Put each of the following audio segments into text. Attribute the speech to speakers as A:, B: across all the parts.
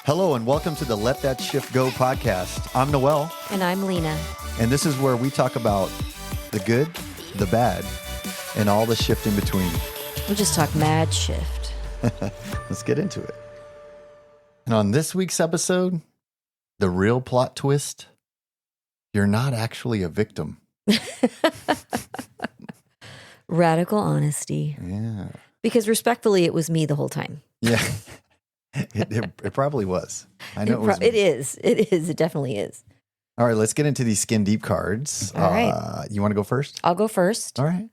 A: Hello and welcome to the Let That Shift Go podcast. I'm Noel.
B: And I'm Lena.
A: And this is where we talk about the good, the bad, and all the shift in between.
B: We just talk mad shift.
A: Let's get into it. And on this week's episode, the real plot twist, you're not actually a victim.
B: Radical honesty.
A: Yeah.
B: Because respectfully, it was me the whole time.
A: Yeah. It probably was. I know
B: it is. It is. It definitely is.
A: All right, let's get into these skin deep cards.
B: All right.
A: You want to go first?
B: I'll go first.
A: All right.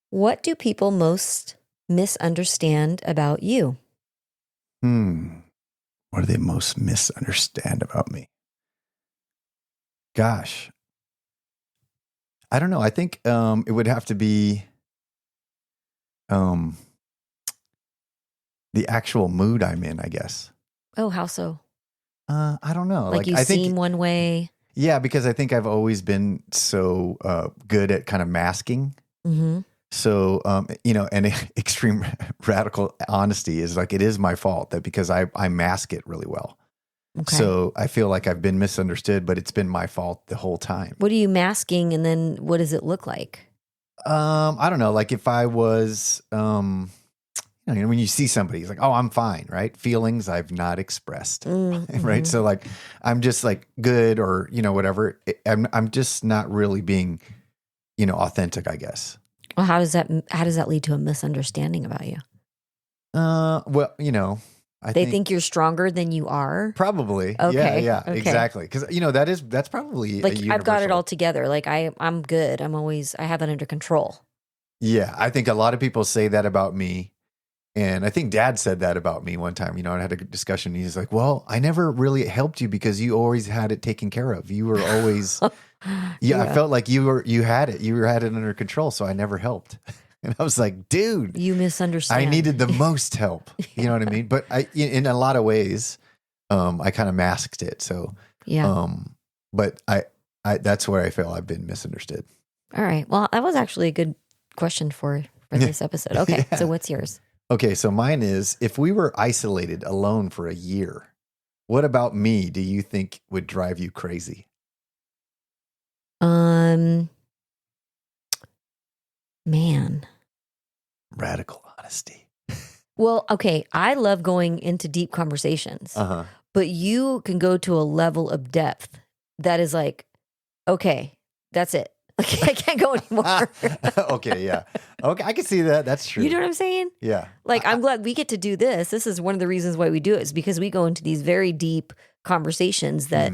B: What do people most misunderstand about you?
A: What do they most misunderstand about me? Gosh. I don't know. I think it would have to be the actual mood I'm in, I guess.
B: Oh, how so?
A: I don't know.
B: Like you seem one way?
A: Yeah, because I think I've always been so good at kind of masking.
B: Mm-hmm.
A: So, and extreme radical honesty is like, it is my fault that because I mask it really well.
B: Okay.
A: So I feel like I've been misunderstood, but it's been my fault the whole time.
B: What are you masking, and then what does it look like?
A: I don't know. Like if I was, when you see somebody, it's like, oh, I'm fine, right? Feelings I've not expressed,
B: Mm-hmm.
A: right? So like, I'm just like good or, whatever. I'm just not really being, authentic, I guess.
B: Well, how does that lead to a misunderstanding about you? They think you're stronger than you are.
A: Probably.
B: Okay.
A: Yeah,
B: okay.
A: Exactly. Because, that's probably
B: like I've got it all together. Like I'm good. I have it under control.
A: Yeah. I think a lot of people say that about me. And I think Dad said that about me one time. I had a discussion. He's like, well, I never really helped you because you always had it taken care of. You were always, I felt like you had it under control. So I never helped. And I was like, dude,
B: you misunderstand.
A: I needed the most help. You know what I mean? But in a lot of ways, I kind of masked it. So,
B: yeah.
A: But I that's where I feel I've been misunderstood.
B: All right. Well, that was actually a good question for this episode. Okay. Yeah. So what's yours?
A: Okay. So mine is, if we were isolated alone for a year, what about me do you think would drive you crazy?
B: Man.
A: Radical honesty.
B: Well, okay. I love going into deep conversations, but you can go to a level of depth that is like, okay, that's it. Okay, I can't go anymore.
A: Okay, yeah. Okay, I can see that. That's true.
B: You know what I'm saying?
A: Yeah.
B: Like, I'm glad we get to do this. This is one of the reasons why we do it, is because we go into these very deep conversations that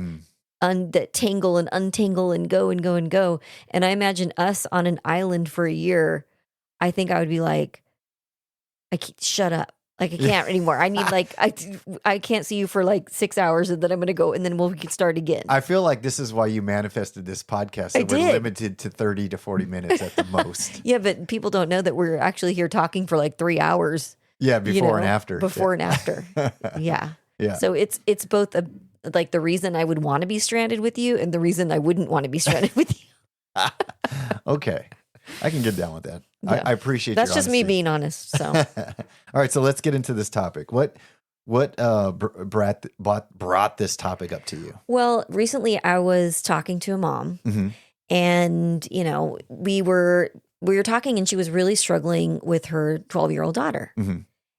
B: that tangle and untangle and go and go and go. And I imagine us on an island for a year. I think I would be like, shut up. Like, I can't anymore. I need I can't see you for like 6 hours, and then I'm going to go, and then we'll start again.
A: I feel like this is why you manifested this podcast. That we're limited to 30 to 40 minutes at the most.
B: Yeah, but people don't know that we're actually here talking for like 3 hours.
A: Yeah, before and after.
B: Before and after. Yeah.
A: Yeah.
B: So it's both like the reason I would want to be stranded with you and the reason I wouldn't want to be stranded with you.
A: Okay. I can get down with that.
B: Yeah.
A: I appreciate
B: that's
A: your
B: just
A: honesty.
B: me being honest. So,
A: all right. So let's get into this topic. What brought this topic up to you?
B: Well, recently I was talking to a mom, and we were talking, and she was really struggling with her 12-year-old daughter,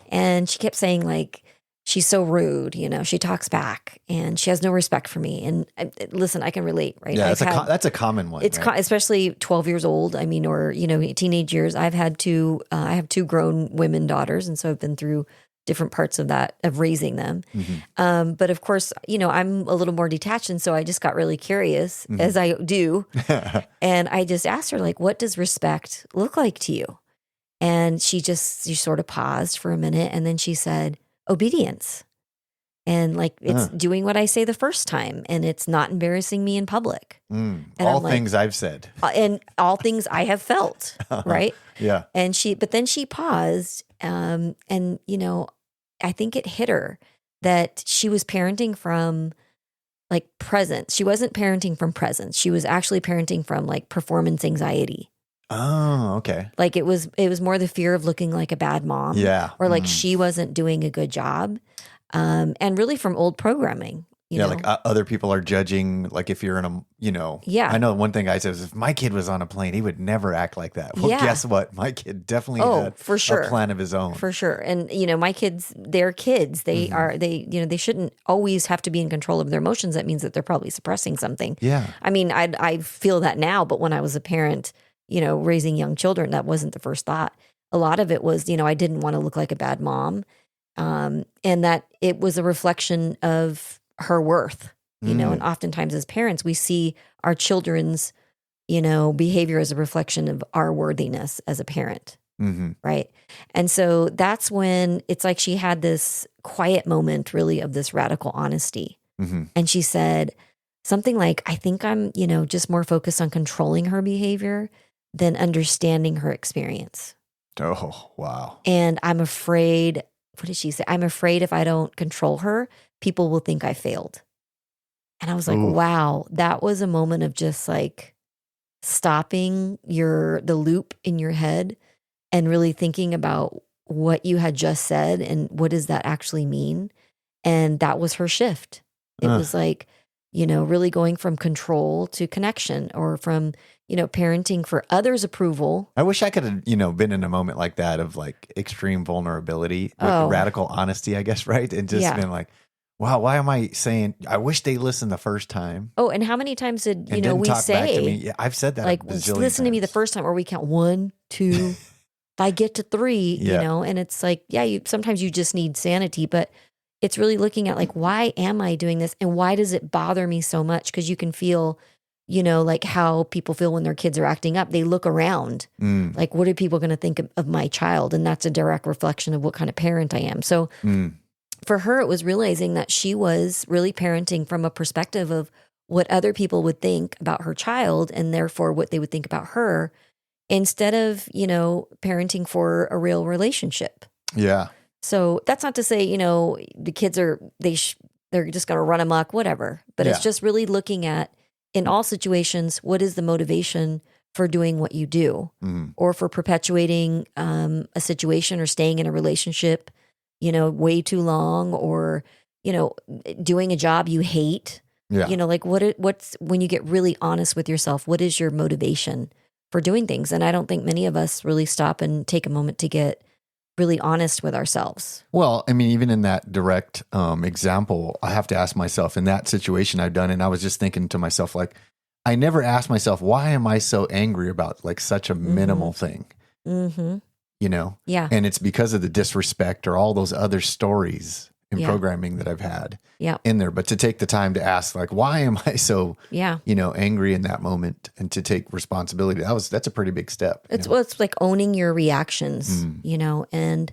B: and she kept saying like, she's so rude, she talks back and she has no respect for me. And listen, I can relate, right?
A: Yeah, that's a common one.
B: It's
A: right?
B: Especially 12 years old. I mean, or, teenage years. I have two grown women daughters. And so I've been through different parts of that, of raising them. But of course, I'm a little more detached. And so I just got really curious, as I do. And I just asked her, like, what does respect look like to you? And she sort of paused for a minute. And then she said, obedience. And like, it's doing what I say the first time, and it's not embarrassing me in public. And
A: all things I've said.
B: And all things I have felt, right?
A: Yeah.
B: But then she paused, and I think it hit her that she was parenting from like presence. She wasn't parenting from presence. She was actually parenting from like performance anxiety.
A: Oh, okay.
B: Like it was more the fear of looking like a bad mom.
A: Yeah.
B: Or like she wasn't doing a good job. and really from old programming. You know?
A: Like other people are judging, like if you're in a,
B: Yeah.
A: I know one thing I said is if my kid was on a plane, he would never act like that. Well, guess what? My kid definitely had
B: for sure.
A: a plan of his own.
B: For sure. And, my kids, they're kids. They are, they shouldn't always have to be in control of their emotions. That means that they're probably suppressing something.
A: Yeah.
B: I mean, I feel that now, but when I was a parent, raising young children, that wasn't the first thought. A lot of it was, I didn't want to look like a bad mom. And that it was a reflection of her worth, and oftentimes as parents, we see our children's, behavior as a reflection of our worthiness as a parent.
A: Mm-hmm.
B: Right. And so that's when it's like she had this quiet moment really of this radical honesty.
A: Mm-hmm.
B: And she said something like, I think I'm, just more focused on controlling her behavior than understanding her experience.
A: Oh, wow.
B: And I'm afraid, what did she say? I'm afraid if I don't control her, people will think I failed. And I was like, wow, that was a moment of just like stopping the loop in your head and really thinking about what you had just said and what does that actually mean? And that was her shift. It was like, really going from control to connection, or from, parenting for others' approval.
A: I wish I could have, been in a moment like that of like extreme vulnerability with radical honesty, I guess, right? And just been like, wow, why am I saying, I wish they listened the first time.
B: Oh, and how many times did, we
A: talk
B: say,
A: back to me? Yeah, I've said that
B: like,
A: a bazillion
B: listen to me the
A: times.
B: first time, or we count 1, 2, if I get to 3, and it's like, sometimes you just need sanity, but it's really looking at like, why am I doing this? And why does it bother me so much? Because you can feel, like how people feel when their kids are acting up. They look around, like, what are people going to think of my child? And that's a direct reflection of what kind of parent I am. So for her, it was realizing that she was really parenting from a perspective of what other people would think about her child, and therefore what they would think about her, instead of, parenting for a real relationship.
A: Yeah.
B: So that's not to say, the kids are, they're just going to run amok, whatever. But it's just really looking at, in all situations, what is the motivation for doing what you do, or for perpetuating a situation or staying in a relationship, way too long, or, doing a job you hate.
A: Yeah.
B: Like what's when you get really honest with yourself, what is your motivation for doing things? And I don't think many of us really stop and take a moment to get really honest with ourselves.
A: Well, I mean, even in that direct example, I have to ask myself, in that situation I've done, and I was just thinking to myself, like, I never asked myself, why am I so angry about like such a minimal thing?
B: Mm-hmm.
A: Yeah. And it's because of the disrespect or all those other stories in programming that I've had in there. But to take the time to ask, like, why am I so, angry in that moment, and to take responsibility, that's a pretty big step.
B: It's like owning your reactions, and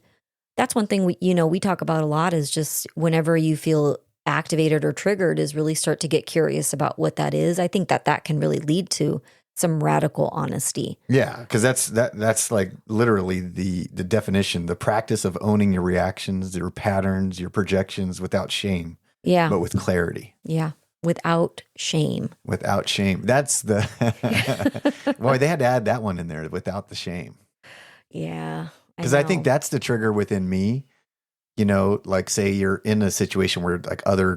B: that's one thing we talk about a lot, is just whenever you feel activated or triggered, is really start to get curious about what that is. I think that can really lead to some radical honesty.
A: Yeah, because that's like literally the definition, the practice of owning your reactions, your patterns, your projections without shame.
B: Yeah.
A: But with clarity.
B: Yeah. Without shame.
A: Without shame. That's the boy, they had to add that one in there, without the shame.
B: Yeah.
A: Because I think that's the trigger within me. Like say you're in a situation where like other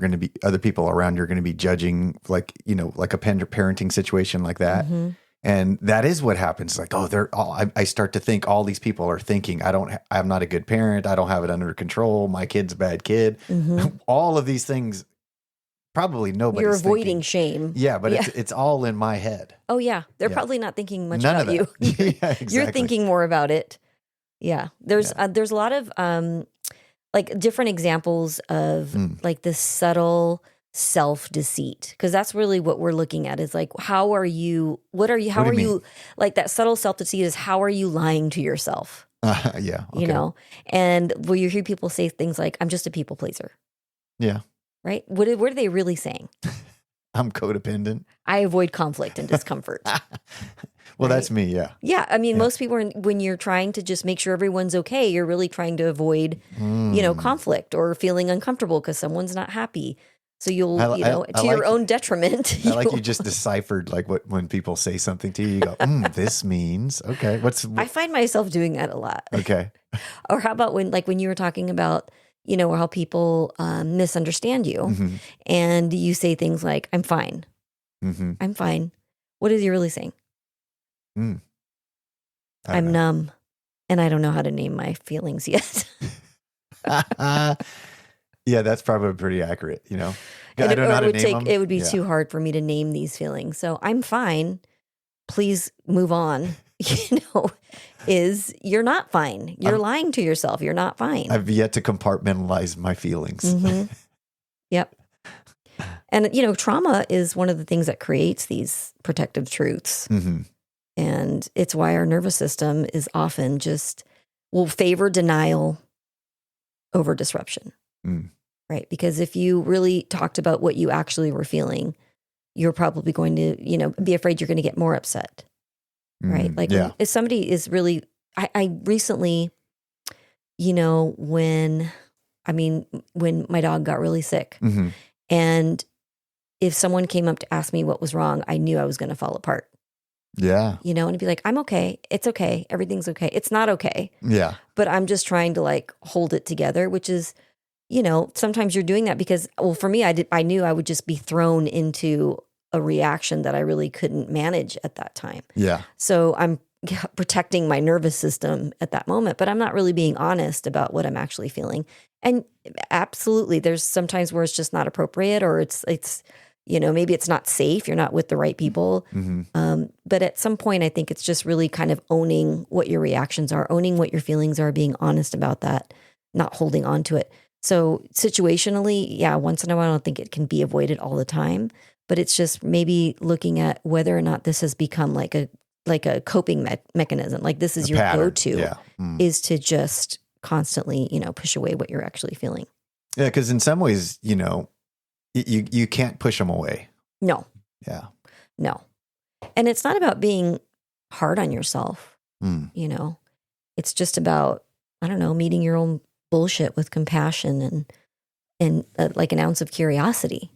A: people around you are going to be judging, like, like a parenting situation like that. Mm-hmm. And that is what happens. Like, I start to think all these people are thinking, I'm not a good parent. I don't have it under control. My kid's a bad kid. Mm-hmm. All of these things, probably nobody's
B: You're avoiding
A: thinking.
B: Shame.
A: Yeah, but it's all in my head.
B: Oh yeah. They're probably not thinking much
A: None
B: about you.
A: Yeah, exactly.
B: You're thinking more about it. Yeah. There's a lot of, like different examples of like this subtle self-deceit, because that's really what we're looking at, is like, how are you like that subtle self-deceit is, how are you lying to yourself?
A: Yeah. Okay.
B: And where you hear people say things like, I'm just a people pleaser.
A: Yeah.
B: Right. What are they really saying?
A: I'm codependent.
B: I avoid conflict and discomfort.
A: Well, that's me. Yeah.
B: Yeah. I mean, most people, when you're trying to just make sure everyone's okay, you're really trying to avoid, conflict or feeling uncomfortable because someone's not happy. So you'll, to your own detriment.
A: I like you just deciphered like when people say something to you, you go, this means, okay.
B: I find myself doing that a lot.
A: Okay.
B: Or how about when you were talking about, or how people misunderstand you.
A: Mm-hmm.
B: And you say things like, I'm fine.
A: Mm-hmm.
B: I'm fine. What is he really saying?
A: Mm.
B: I'm numb and I don't know how to name my feelings yet.
A: Yeah, that's probably pretty accurate, I
B: And
A: don't know how to name them.
B: it would be too hard for me to name these feelings. So I'm fine. Please move on. Is you're not fine. You're lying to yourself. You're not fine.
A: I've yet to compartmentalize my feelings.
B: Mm-hmm. Yep. And, trauma is one of the things that creates these protective truths.
A: Mm-hmm.
B: And it's why our nervous system is often will favor denial over disruption.
A: Mm.
B: Right? Because if you really talked about what you actually were feeling, you're probably going to, be afraid you're going to get more upset. Right? Like if somebody is really, I recently, when my dog got really sick,
A: mm-hmm.
B: and if someone came up to ask me what was wrong, I knew I was going to fall apart.
A: Yeah.
B: And it'd be like, I'm okay. It's okay. Everything's okay. It's not okay.
A: Yeah.
B: But I'm just trying to hold it together, which is, sometimes you're doing that because, well, for me, I knew I would just be thrown into a reaction that I really couldn't manage at that time.
A: Yeah.
B: So I'm protecting my nervous system at that moment, but I'm not really being honest about what I'm actually feeling. And absolutely, there's sometimes where it's just not appropriate, or it's maybe it's not safe. You're not with the right people.
A: Mm-hmm.
B: But at some point, I think it's just really kind of owning what your reactions are, owning what your feelings are, being honest about that, not holding on to it. So situationally, yeah, once in a while, I don't think it can be avoided all the time, but it's just maybe looking at whether or not this has become like a coping mechanism. Like this is your
A: pattern.
B: go-to, is to just constantly, push away what you're actually feeling.
A: Yeah, because in some ways, you can't push them away.
B: No.
A: Yeah.
B: No. And it's not about being hard on yourself. It's just about, I don't know, meeting your own bullshit with compassion and like an ounce of curiosity.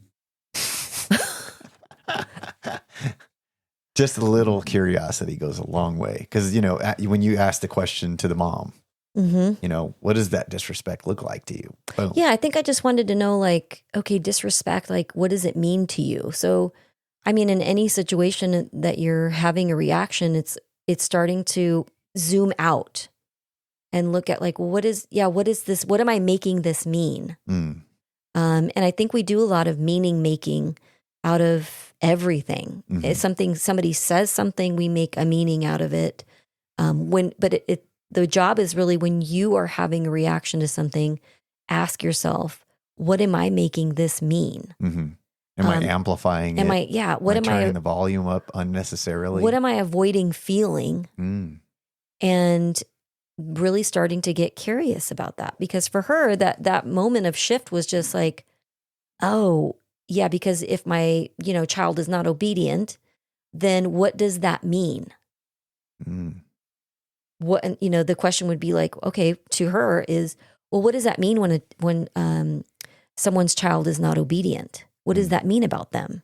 A: Just a little curiosity goes a long way. Because, when you ask the question to the mom, what does that disrespect look like to you? Boom.
B: Yeah, I think I just wanted to know, okay, disrespect, what does it mean to you? So, in any situation that you're having a reaction, it's starting to zoom out and look at what is this? What am I making this mean?
A: Mm.
B: And I think we do a lot of meaning making out of everything.
A: Mm-hmm.
B: It's somebody says something, we make a meaning out of it. The job is really when you are having a reaction to something, ask yourself, what am I making this mean?
A: Mm-hmm. Am I amplifying it?
B: What am I
A: turning the volume up unnecessarily?
B: What am I avoiding feeling? And really starting to get curious about that, because for her, that moment of shift was just like, oh yeah, because if my child is not obedient, then what does that mean? What, the question would be like, okay, to her is, well, what does that mean when someone's child is not obedient? What does that mean about them?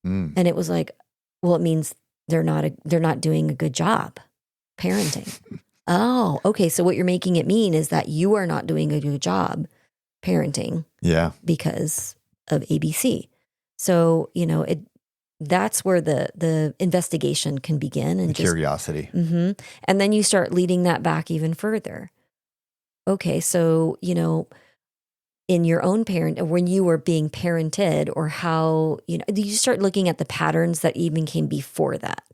B: And it was like, well, it means they're not doing a good job parenting. Oh, okay. So what you're making it mean is that you are not doing a good job parenting.
A: Yeah.
B: Because of ABC. So, that's where the investigation can begin, and
A: curiosity.
B: Mm-hmm. And then you start leading that back even further. Okay. So, in your own when you were being parented, or how, you start looking at the patterns that even came before that.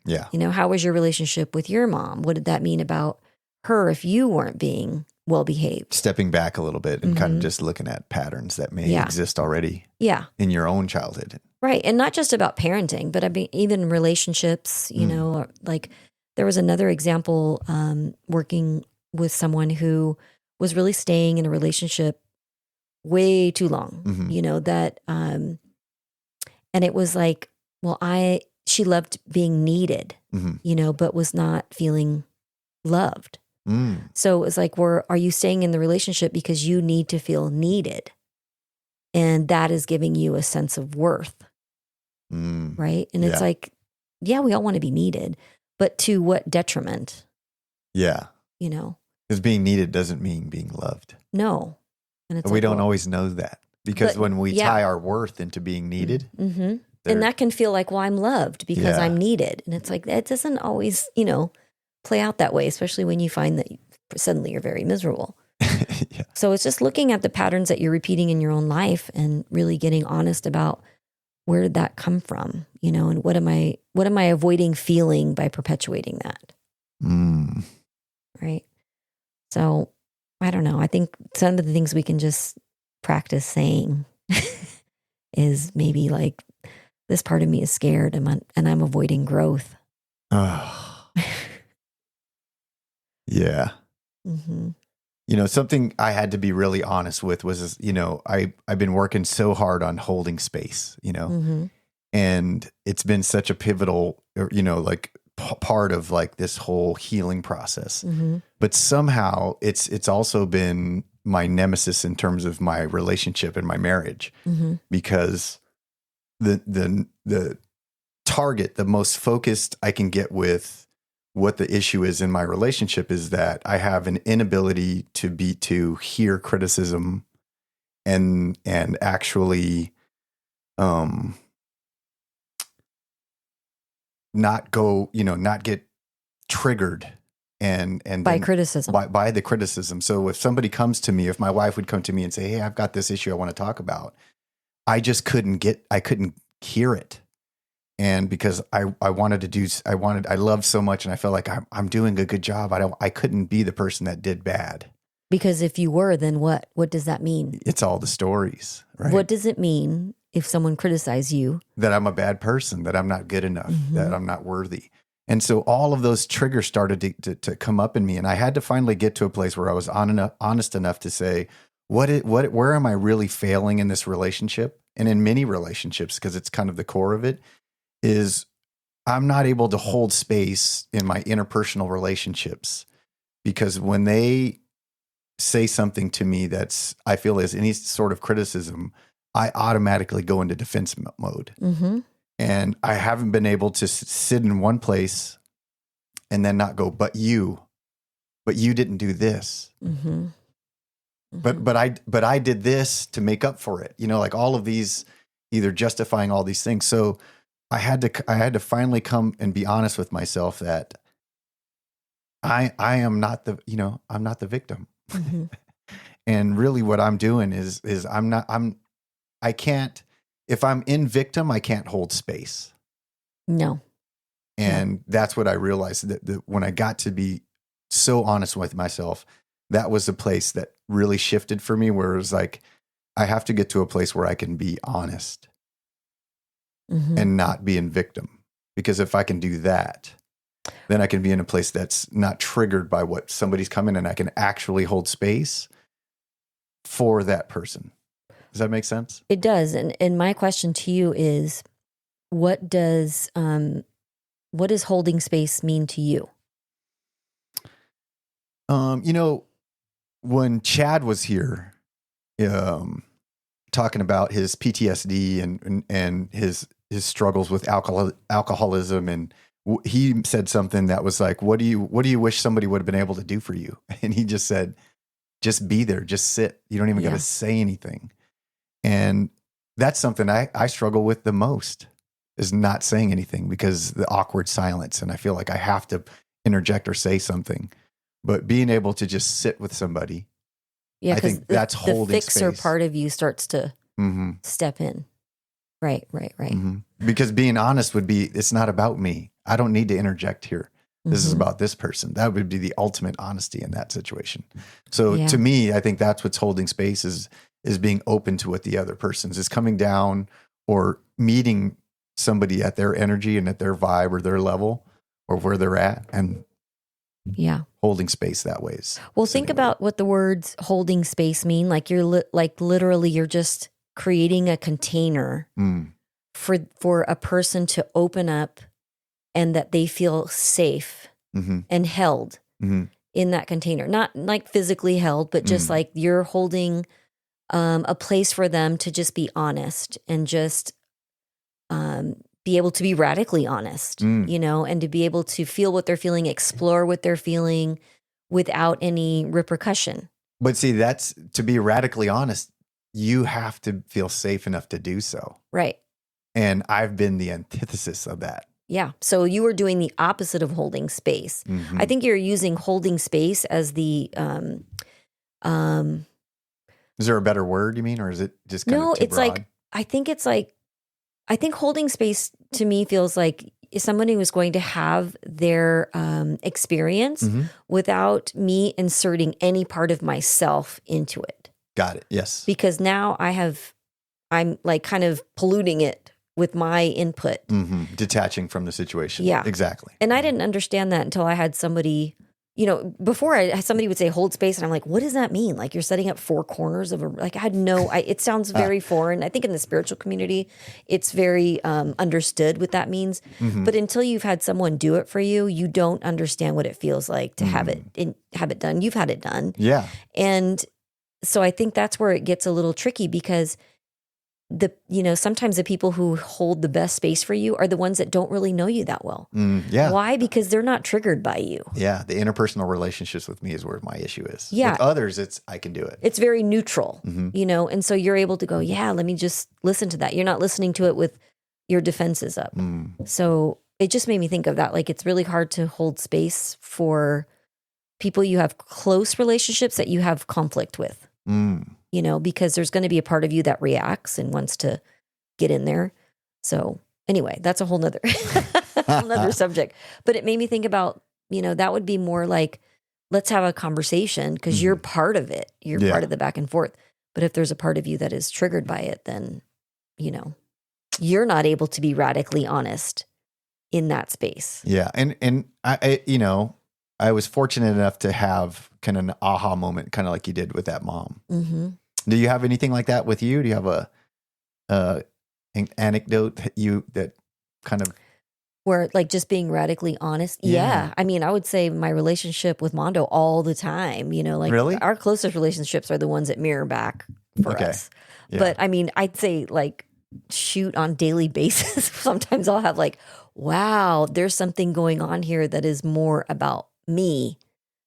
A: Yeah.
B: How was your relationship with your mom? What did that mean about her if you weren't being well behaved?
A: Stepping back a little bit and kind of just looking at patterns that may exist already in your own childhood.
B: Right. And not just about parenting, but even relationships, like there was another example, working with someone who was really staying in a relationship way too long, and it was like, well, she loved being needed, but was not feeling loved. So it was like, are you staying in the relationship because you need to feel needed? And that is giving you a sense of worth. Right. And it's like, yeah, we all want to be needed, but to what detriment?
A: Yeah. Because being needed doesn't mean being loved.
B: No. And it's
A: We don't always know that, because when we tie our worth into being needed,
B: and that can feel like, well, I'm loved because I'm needed. And it's like, that doesn't always, play out that way, especially when you find that suddenly you're very miserable. So it's just looking at the patterns that you're repeating in your own life and really getting honest about where did that come from, and what am I avoiding feeling by perpetuating that? Right. So I don't know. I think some of the things we can just practice saying is maybe like, this part of me is scared and I'm avoiding growth.
A: Oh. Yeah. Something I had to be really honest with was, I've been working so hard on holding space, and it's been such a pivotal, part of like this whole healing process. But somehow it's also been my nemesis in terms of my relationship and my marriage, because the target, the most focused I can get with what the issue is in my relationship is that I have an inability to hear criticism and actually not get triggered and
B: by criticism,
A: by the criticism. So if somebody comes to me, if my wife would come to me and say, hey, I've got this issue I want to talk about, I just couldn't hear it. And because I loved so much and I felt like I'm doing a good job. I couldn't be the person that did bad. Because
B: if you were, then what does that mean?
A: It's all the stories, right?
B: What does it mean if someone criticizes you?
A: That I'm a bad person, that I'm not good enough, that I'm not worthy. And so all of those triggers started to come up in me. And I had to finally get to a place where I was honest enough to say, where am I really failing in this relationship? And in many relationships, because it's kind of the core of it, is I'm not able to hold space in my interpersonal relationships, because when they say something to me that's, I feel is any sort of criticism, I automatically go into defense mode. And I haven't been able to sit in one place and then not go, but you didn't do this. But I did this to make up for it. Like all of these, either justifying all these things. So I had to finally come and be honest with myself that I am not I'm not the victim. And really what I'm doing is I can't, if I'm in victim, I can't hold space.
B: No.
A: And that's what I realized, that when I got to be so honest with myself, that was the place that really shifted for me, where it was like, I have to get to a place where I can be honest and not be in victim. Because if I can do that, then I can be in a place that's not triggered by what somebody's coming, and I can actually hold space for that person. Does that make sense?
B: It does. And my question to you is, what does holding space mean to you?
A: When Chad was here, talking about his PTSD and his struggles with alcoholism, and he said something that was like, what do you wish somebody would have been able to do for you? And he just said, just be there, just sit. You don't even got to say anything. And that's something I struggle with the most, is not saying anything, because the awkward silence. And I feel like I have to interject or say something. But being able to just sit with somebody, I think that's holding
B: the fixer
A: space.
B: part of you starts to step in. Right.
A: Because being honest would be, it's not about me. I don't need to interject here. This is about this person. That would be the ultimate honesty in that situation. So to me, I think that's what's holding space, is being open to what the other person's is coming down, or meeting somebody at their energy and at their vibe or their level or where they're at, and holding space that way.
B: Well, think about what the words holding space mean. Like literally you're just creating a container for a person to open up, and that they feel safe and held in that container. Not like physically held, but just like you're holding a place for them to just be honest, and just be able to be radically honest, and to be able to feel what they're feeling, explore what they're feeling without any repercussion.
A: But see, that's to be radically honest, you have to feel safe enough to do so.
B: Right.
A: And I've been the antithesis of that.
B: Yeah. So you were doing the opposite of holding space.
A: Mm-hmm.
B: I think you're using holding space as the
A: Is there a better word, you mean, or is it just kind
B: no,
A: of too
B: it's
A: broad?
B: like I think holding space to me feels like somebody who's going to have their experience
A: Mm-hmm.
B: without me inserting any part of myself into it.
A: Got it. Yes.
B: Because now I'm like kind of polluting it with my input.
A: Mm-hmm. Detaching from the situation.
B: Yeah.
A: Exactly.
B: And I didn't understand that until I had somebody, before somebody would say hold space, and I'm like, what does that mean? Like you're setting up four corners of like I had it sounds very foreign. I think in the spiritual community, it's very understood what that means.
A: Mm-hmm.
B: But until you've had someone do it for you, you don't understand what it feels like to have it done. You've had it done.
A: Yeah.
B: And so I think that's where it gets a little tricky because sometimes the people who hold the best space for you are the ones that don't really know you that well.
A: Yeah.
B: Why? Because they're not triggered by you.
A: Yeah. The interpersonal relationships with me is where my issue is.
B: Yeah.
A: With others, I can do it.
B: It's very neutral,
A: Mm-hmm.
B: and so you're able to go, yeah, let me just listen to that. You're not listening to it with your defenses up. So it just made me think of that. Like it's really hard to hold space for people you have close relationships that you have conflict with. Because there's going to be a part of you that reacts and wants to get in there. So anyway, that's a whole nother, subject. But it made me think about, that would be more like, let's have a conversation because you're part of it. You're part of the back and forth. But if there's a part of you that is triggered by it, then, you're not able to be radically honest in that space.
A: Yeah. And I was fortunate enough to have kind of an aha moment, kind of like you did with that mom.
B: Mm-hmm.
A: Do you have anything like that with you? Do you have an anecdote that kind of
B: where like just being radically honest? Yeah. I mean, I would say my relationship with Mondo all the time. Like
A: really?
B: Our closest relationships are the ones that mirror back for us. Yeah. But I mean, I'd say like shoot on daily basis. Sometimes I'll have like, wow, there's something going on here that is more about me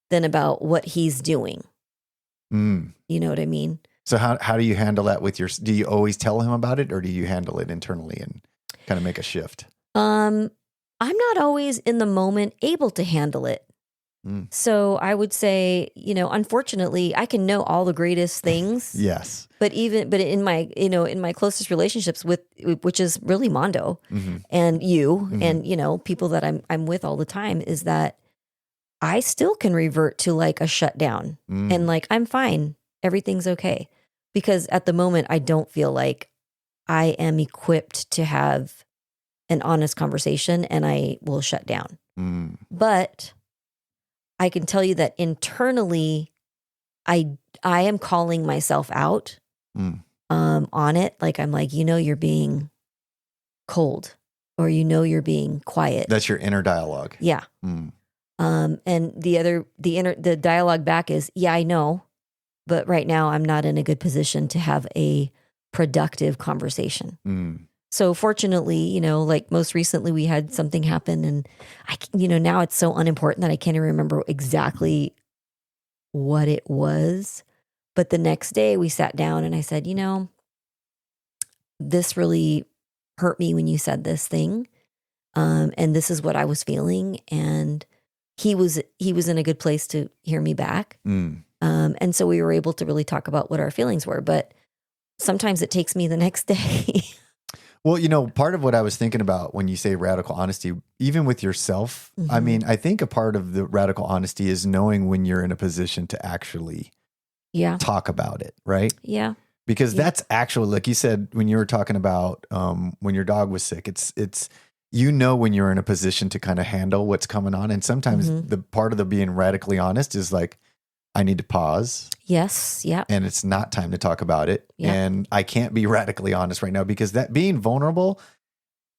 B: than about what he's doing. You know what I mean?
A: So how do you handle that do you always tell him about it or do you handle it internally and kind of make a shift?
B: I'm not always in the moment able to handle it. So I would say, unfortunately, I can know all the greatest things.
A: Yes.
B: But in my closest relationships which is really Mondo and you and, people that I'm with all the time, is that I still can revert to like a shutdown and like, I'm fine. Everything's okay. Because at the moment, I don't feel like I am equipped to have an honest conversation and I will shut down. But I can tell you that internally, I am calling myself out on it. Like, I'm like, you're being cold or, you're being quiet.
A: That's your inner dialogue.
B: Yeah. And the dialogue back is, yeah, I know. But right now, I'm not in a good position to have a productive conversation. So fortunately, like most recently, we had something happen, and now it's so unimportant that I can't even remember exactly what it was. But the next day, we sat down, and I said, this really hurt me when you said this thing, and this is what I was feeling, and he was in a good place to hear me back. And so we were able to really talk about what our feelings were, but sometimes it takes me the next day.
A: Well, part of what I was thinking about when you say radical honesty, even with yourself, I mean, I think a part of the radical honesty is knowing when you're in a position to actually talk about it, right?
B: Yeah.
A: Because that's actually, like you said, when you were talking about when your dog was sick, it's when you're in a position to kind of handle what's coming on. And sometimes the part of the being radically honest is like, I need to pause.
B: Yes. Yeah.
A: And it's not time to talk about it.
B: Yeah.
A: And I can't be radically honest right now because that being vulnerable,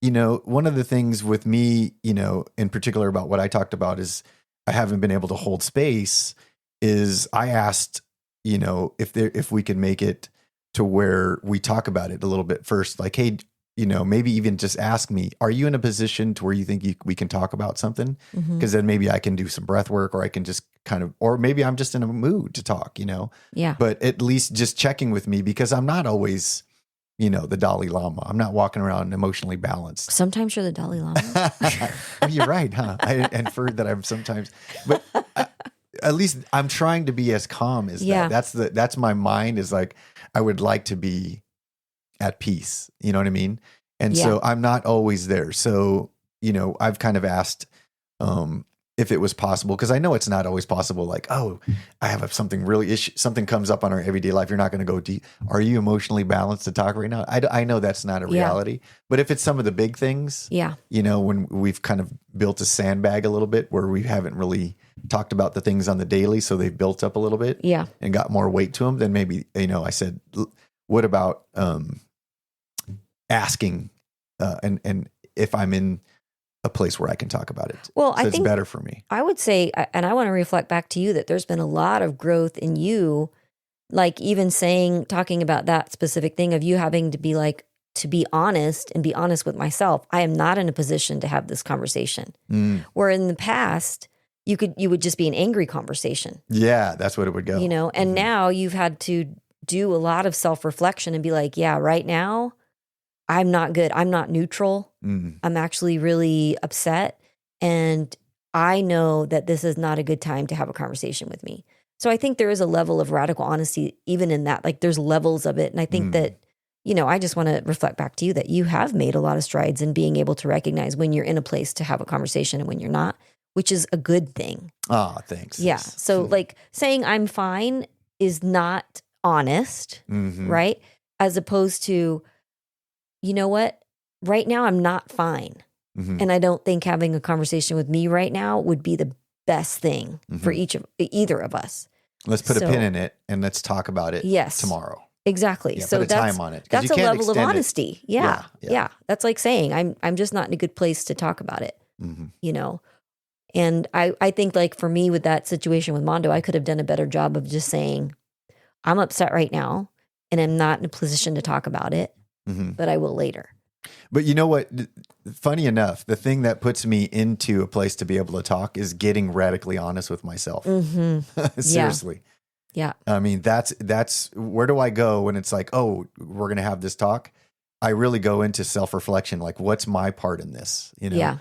A: one of the things with me, in particular about what I talked about is I haven't been able to hold space is I asked, if we could make it to where we talk about it a little bit first, like, hey, maybe even just ask me, are you in a position to where you think we can talk about something?
B: Mm-hmm.
A: Because then maybe I can do some breath work, or I can just or maybe I'm just in a mood to talk,
B: Yeah.
A: But at least just checking with me, because I'm not always, the Dalai Lama. I'm not walking around emotionally balanced.
B: Sometimes you're the Dalai Lama.
A: Oh, you're right, huh? I inferred that I'm sometimes, but at least I'm trying to be as calm as that. That's my mind is like, I would like to be at peace. You know what I mean? And so I'm not always there. So, I've kind of asked, if it was possible, because I know it's not always possible. Like, oh, I have something something comes up on our everyday life. You're not going to go deep. Are you emotionally balanced to talk right now? I know that's not a reality, but if it's some of the big things, when we've kind of built a sandbag a little bit where we haven't really talked about the things on the daily, so they've built up a little bit, and got more weight to them, then maybe, I said, what about asking, and if I'm in a place where I can talk about it.
B: Well,
A: so
B: I
A: it's
B: think
A: better for me.
B: I would say, and I want to reflect back to you that there's been a lot of growth in you, like even talking about that specific thing of you having to be like, to be honest and be honest with myself. I am not in a position to have this conversation. Where in the past, you would just be an angry conversation.
A: Yeah, that's what it would go.
B: And now you've had to do a lot of self-reflection and be like, yeah, right now, I'm not good. I'm not neutral. I'm actually really upset. And I know that this is not a good time to have a conversation with me. So I think there is a level of radical honesty even in that. Like there's levels of it. And I think that, I just want to reflect back to you that you have made a lot of strides in being able to recognize when you're in a place to have a conversation and when you're not, which is a good thing.
A: Oh, thanks.
B: Yeah. So like saying I'm fine is not honest, right? As opposed to, you know what? Right now, I'm not fine. And I don't think having a conversation with me right now would be the best thing for either of us.
A: Let's put a pin in it and let's talk about it tomorrow.
B: Exactly.
A: Yeah,
B: so
A: put a time on it.
B: That's a level of honesty.
A: Yeah.
B: That's like saying I'm just not in a good place to talk about it. And I think like for me with that situation with Mondo, I could have done a better job of just saying, I'm upset right now and I'm not in a position to talk about it. But I will later.
A: But you know what? Funny enough, the thing that puts me into a place to be able to talk is getting radically honest with myself. Seriously.
B: Yeah.
A: I mean, that's where do I go when it's like, oh, we're going to have this talk? I really go into self-reflection. Like, what's my part in this?
B: Yeah.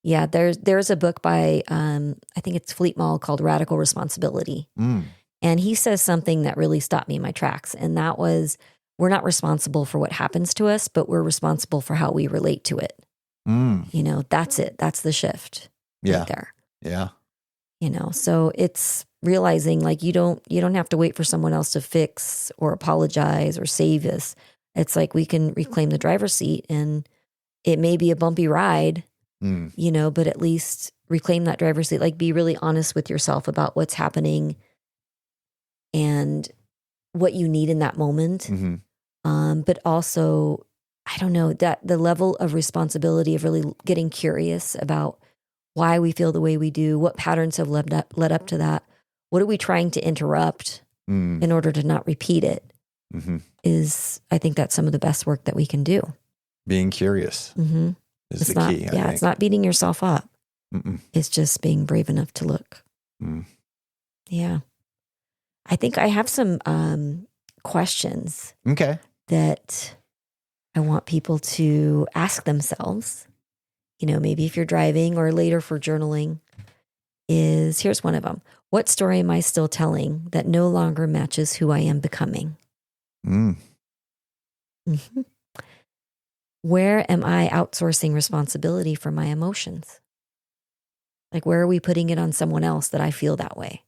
B: Yeah. There's a book by, I think it's Fleet Mall called Radical Responsibility. And he says something that really stopped me in my tracks. And that was, we're not responsible for what happens to us, but we're responsible for how we relate to it. That's it. That's the shift right there.
A: Yeah.
B: So it's realizing like you don't have to wait for someone else to fix or apologize or save us. It's like we can reclaim the driver's seat, and it may be a bumpy ride, but at least reclaim that driver's seat. Like be really honest with yourself about what's happening and what you need in that moment. But also, I don't know, that the level of responsibility of really getting curious about why we feel the way we do, what patterns have led up to that, what are we trying to interrupt in order to not repeat it, is, I think that's some of the best work that we can do.
A: Being curious is the key.
B: Yeah, it's not beating yourself up. It's just being brave enough to look. Yeah. I think I have some questions that I want people to ask themselves, maybe if you're driving or later for journaling, here's one of them. What story am I still telling that no longer matches who I am becoming? Where am I outsourcing responsibility for my emotions? Like, where are we putting it on someone else that I feel that way?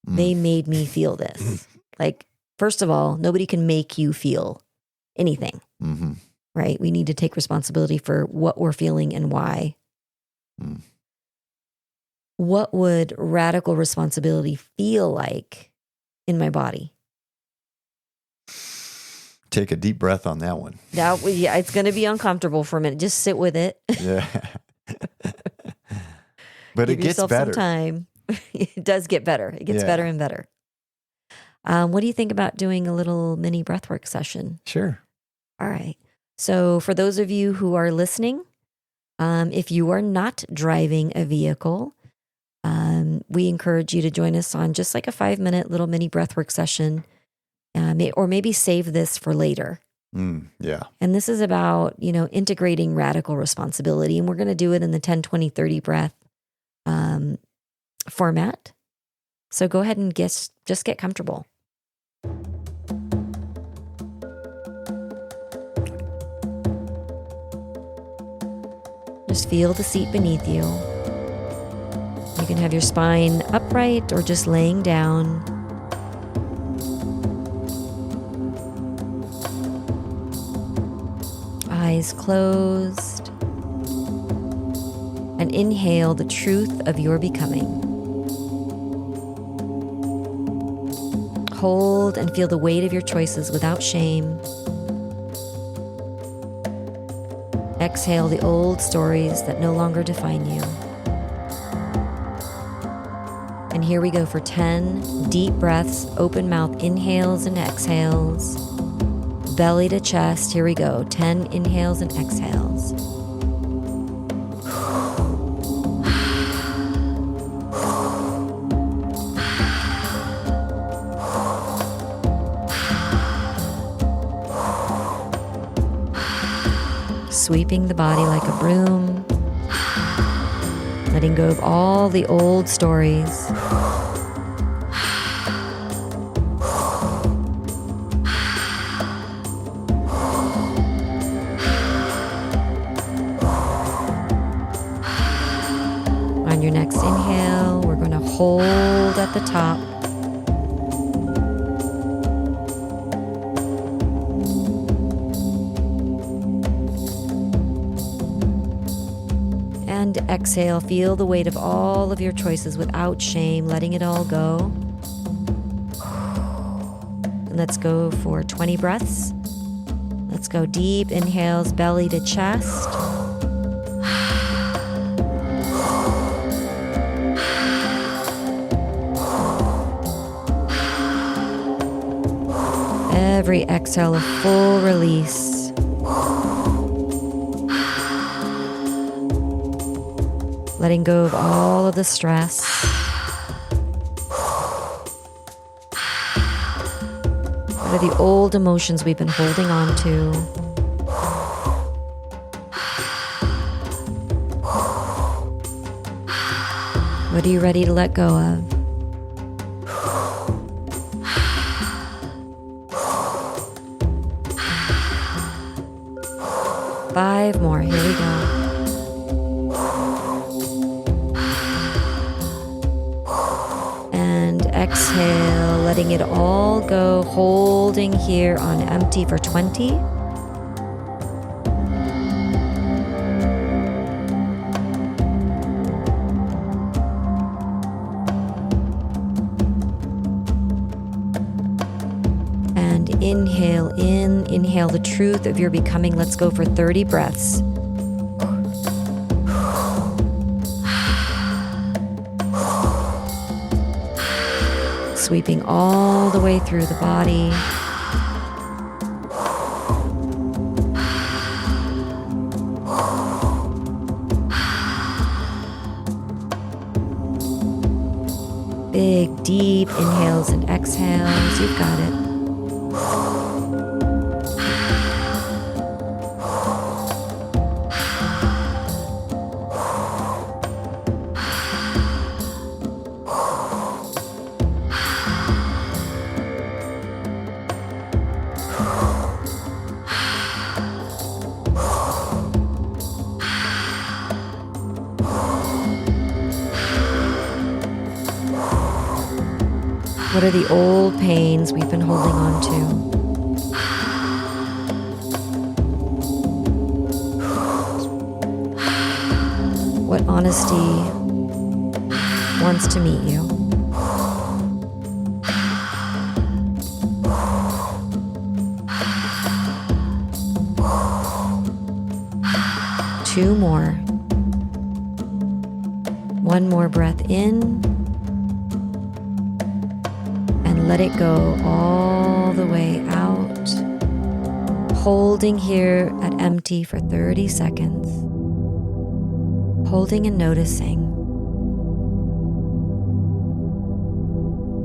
B: They made me feel this. Like, first of all, nobody can make you feel anything, right? We need to take responsibility for what we're feeling and why. What would radical responsibility feel like in my body?
A: Take a deep breath on that one.
B: Yeah, it's going to be uncomfortable for a minute. Just sit with it.
A: Yeah. But
B: Give
A: it gets
B: yourself
A: better.
B: Some time. It does get better. It gets better and better. What do you think about doing a little mini breathwork session?
A: Sure.
B: All right. So for those of you who are listening, if you are not driving a vehicle, we encourage you to join us on just like a 5-minute little mini breathwork session, or maybe save this for later.
A: Yeah.
B: And this is about, integrating radical responsibility. And we're going to do it in the 10, 20, 30 breath format. So go ahead and just get comfortable. Just feel the seat beneath you. You can have your spine upright or just laying down. Eyes closed. And inhale the truth of your becoming. Hold and feel the weight of your choices without shame. Exhale the old stories that no longer define you. And here we go for 10 deep breaths, open mouth inhales and exhales. Belly to chest, here we go. 10 inhales and exhales. Sweeping the body like a broom, letting go of all the old stories. On your next inhale, we're going to hold at the top. And exhale, feel the weight of all of your choices without shame, letting it all go. And let's go for 20 breaths. Let's go deep inhales, belly to chest. Every exhale, a full release. Letting go of all of the stress. What are the old emotions we've been holding on to? What are you ready to let go of? Five more, here we go. Exhale, letting it all go, holding here on empty for 20. And inhale in, inhale the truth of your becoming. Let's go for 30 breaths. Sweeping all the way through the body. Big, deep inhales and exhales. You've got it. What are the old pains we've been holding on to? What honesty wants to meet you? Two more. One more breath in. And let it go all the way out. Holding here at empty for 30 seconds. Holding and noticing.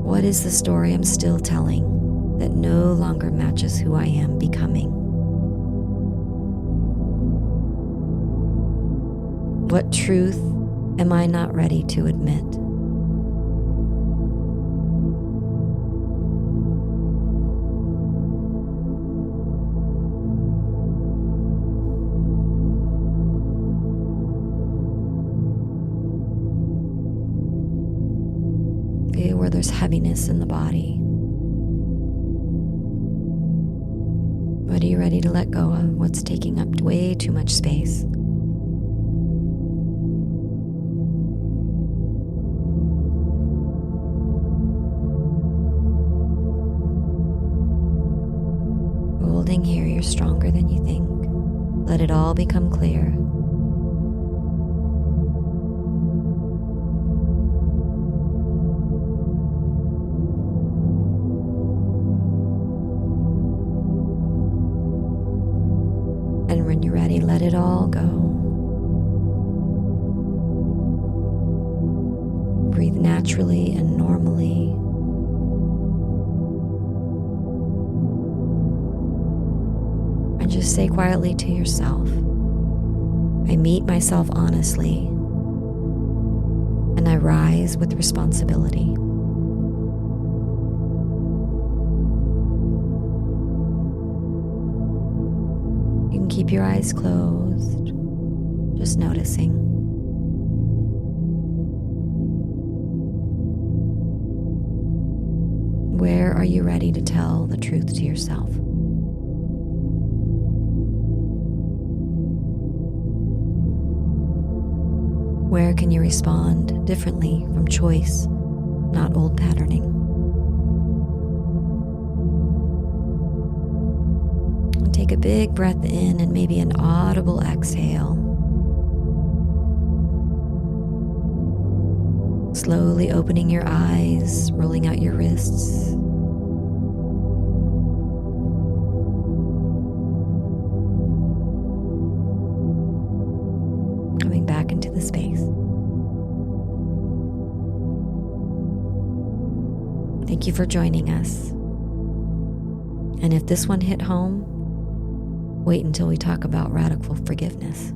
B: What is the story I'm still telling that no longer matches who I am becoming? What truth am I not ready to admit? Feel where there's heaviness in the body. But are you ready to let go of what's taking up way too much space? Holding here, you're stronger than you think. Let it all become clear. And when you're ready, let it all go. Breathe naturally and normally. And just say quietly to yourself, I meet myself honestly, and I rise with responsibility. You can keep your eyes closed, just noticing. Where are you ready to tell the truth to yourself? Where can you respond differently from choice, not old patterning? And take a big breath in and maybe an audible exhale. Slowly opening your eyes, rolling out your wrists. Coming back into the space. Thank you for joining us. And if this one hit home, wait until we talk about radical forgiveness.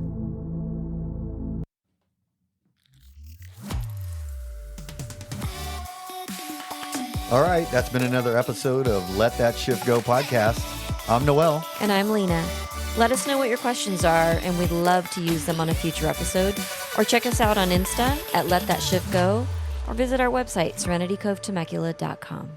A: All right, that's been another episode of Let That Shift Go podcast. I'm Noel.
B: And I'm Lena. Let us know what your questions are, and we'd love to use them on a future episode. Or check us out on Insta at Let That Shift Go, or visit our website, serenitycovetemecula.com.